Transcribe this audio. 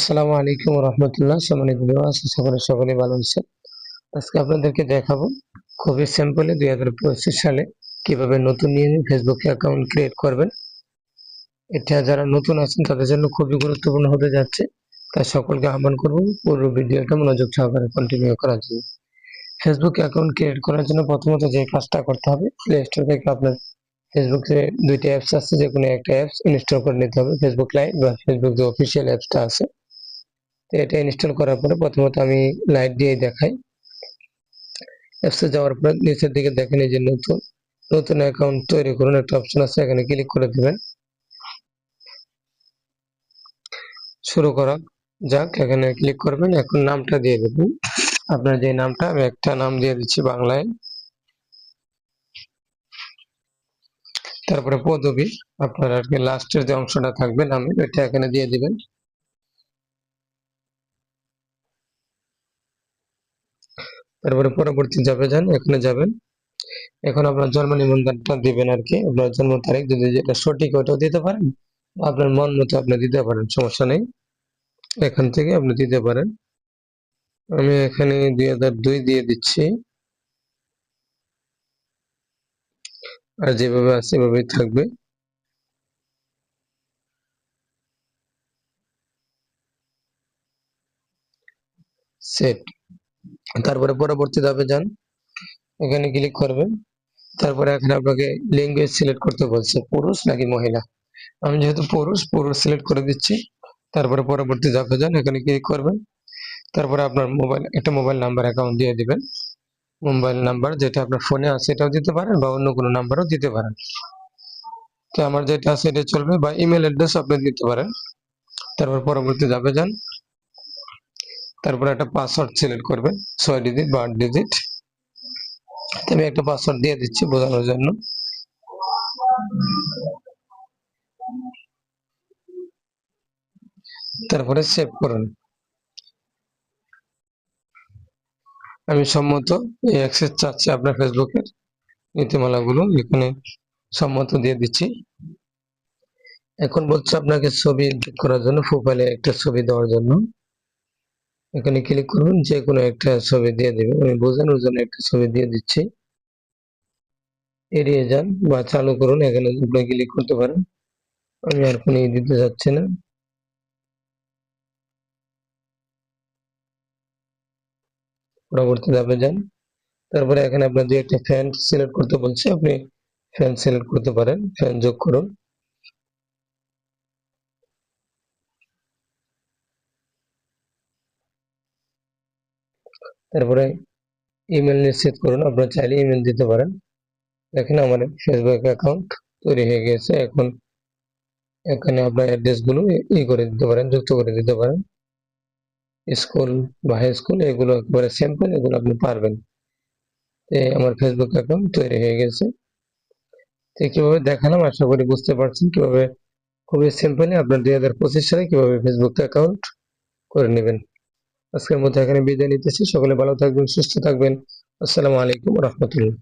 আসসালামু আলাইকুম রহমতুল্লাহ। সম্মানিত ভিউয়ার্স, আশা করি সকলে ভালো আছেন। আজকে আপনাদেরকে দেখাবো খুবই সিম্পলি 2025 সালে কিভাবে নতুন নিয়ে ফেসবুক অ্যাকাউন্ট ক্রিয়েট করবেন। এটা যারা নতুন আছেন তাদের জন্য খুবই গুরুত্বপূর্ণ হতে যাচ্ছে, তাই সকলকে আহ্বান করব পুরো ভিডিওটা মনোযোগ সহকারে কন্টিনিউ করার জন্য। ফেসবুক অ্যাকাউন্ট ক্রিয়েট করার জন্য প্রথমত যে কাজটা করতে হবে, প্লে স্টোর থেকে আপনার ফেসবুকে দুইটা অ্যাপস আছে, যে কোনো একটা অ্যাপস ইনস্টল করে নিতে হবে, ফেসবুক লাইট বা ফেসবুক যে অফিসিয়াল অ্যাপসটা আছে। তো এটা ইনস্টল করার পরে প্রথমত আমি লাইট দিয়ে দেখাই। অ্যাপসে যাওয়ার পরে নিচের দিকে দেখেন এই যে নতুন অ্যাকাউন্ট তৈরি করুন একটা অপশন আছে, এখানে ক্লিক করে দিবেন। শুরু করা যাক, এখানে ক্লিক করবেন। এখন নামটা দিয়ে দেবেন আপনার যে নামটা, আমি একটা নাম দিয়ে দিচ্ছি বাংলায়। তারপরে পদবি আপনার আর কি লাস্টের যে অংশটা থাকবে নামে, ওইটা এখানে দিয়ে দিবেন। তারপরে পরবর্তী যাবে যান, এখানে যাবেন। এখন আপনার জন্ম নিবন্ধনটা দিবেন আর কি, আপনার জন্ম তারিখ যদি যেটা সঠিক ওটাও দিতে পারেন, আপনার মন মতো আপনি দিতে পারেন, সমস্যা নেই, এখান থেকে আপনি দিতে পারেন। আমি এখানে 2002 দিয়ে দিচ্ছি, আর যেভাবে আছে এভাবেই থাকবে। সেট। তারপরে পরবর্তী ধাপে যান, এখানে ক্লিক করবেন। তারপরে এখানে আপনাকে ল্যাঙ্গুয়েজ সিলেক্ট করতে বলছে, পুরুষ নাকি মহিলা। আমি যেহেতু পুরুষ সিলেক্ট করে দিচ্ছি। তারপরে পরবর্তী ধাপে যান, এখানে ক্লিক করবেন। তারপরে আপনার একটা মোবাইল নাম্বার অ্যাকাউন্ট দিয়ে দিবেন। মোবাইল নাম্বার যেটা আপনার ফোনে আছে এটাও দিতে পারেন, বা অন্য কোনো নাম্বারও দিতে পারেন। তো আমার যেটা আছে এটা চলবে, বা ইমেল অ্যাড্রেস আপনি দিতে পারেন। তারপর পরবর্তী ধাপে যান। তারপরে একটা পাসওয়ার্ড সিলেক্ট করবেন, 6 ডিজিট বা 8 ডিজিট। আমি একটা পাসওয়ার্ড দিয়ে দিচ্ছি বোঝানোর জন্য। তারপরে সেভ করুন। আমি সম্মত এই অ্যাক্সেস চাচ্ছি আপনার ফেসবুকের নীতিমালাগুলো, এখানে সম্মত দিয়ে দিচ্ছি। এখন বলছে আপনাকে ছবি করার জন্য, প্রোফাইলে একটা ছবি দেওয়ার জন্য এখানে ক্লিক করুন, যে কোনো একটা ছবি দিয়ে দেবেন। আমি বোঝানোর জন্য একটা ছবি দিয়ে দিচ্ছি। এড়িয়ে যান বা চালু করুন, এখানে আপনি ক্লিক করতে পারেন। আমি আর কোনো দিতে যাচ্ছি না। পরবর্তী ধাপে যান। তারপরে এখানে আপনার যে একটা ফ্যান সিলেক্ট করতে বলছে, আপনি ফ্যান সিলেক্ট করতে পারেন, ফ্যান যোগ করুন। তারপরে ইমেল নিশ্চিত করুন, আপনার চাইলে ইমেল দিতে পারেন। দেখেন আমার ফেসবুক অ্যাকাউন্ট তৈরি হয়ে গেছে। এখন এখানে আপনার অ্যাড্রেস গুলো করে দিতে পারেন, যুক্ত করে দিতে পারেন। স্কুল বা হাই স্কুল এগুলো একেবারে সিম্পল, এগুলো আপনি পারবেন। আমার ফেসবুক অ্যাকাউন্ট তৈরি হয়ে গেছে। তো কিভাবে দেখালাম, আশা করি বুঝতে পারছেন কিভাবে খুবই সিম্পলি আপনার 2025 সালে কিভাবে ফেসবুক অ্যাকাউন্ট করে নেবেন। আজকের মতো এখানে বিদায় নিতেছি। সকলে ভালো থাকবেন, সুস্থ থাকবেন। আসসালামু আলাইকুম রহমতুল্লাহ।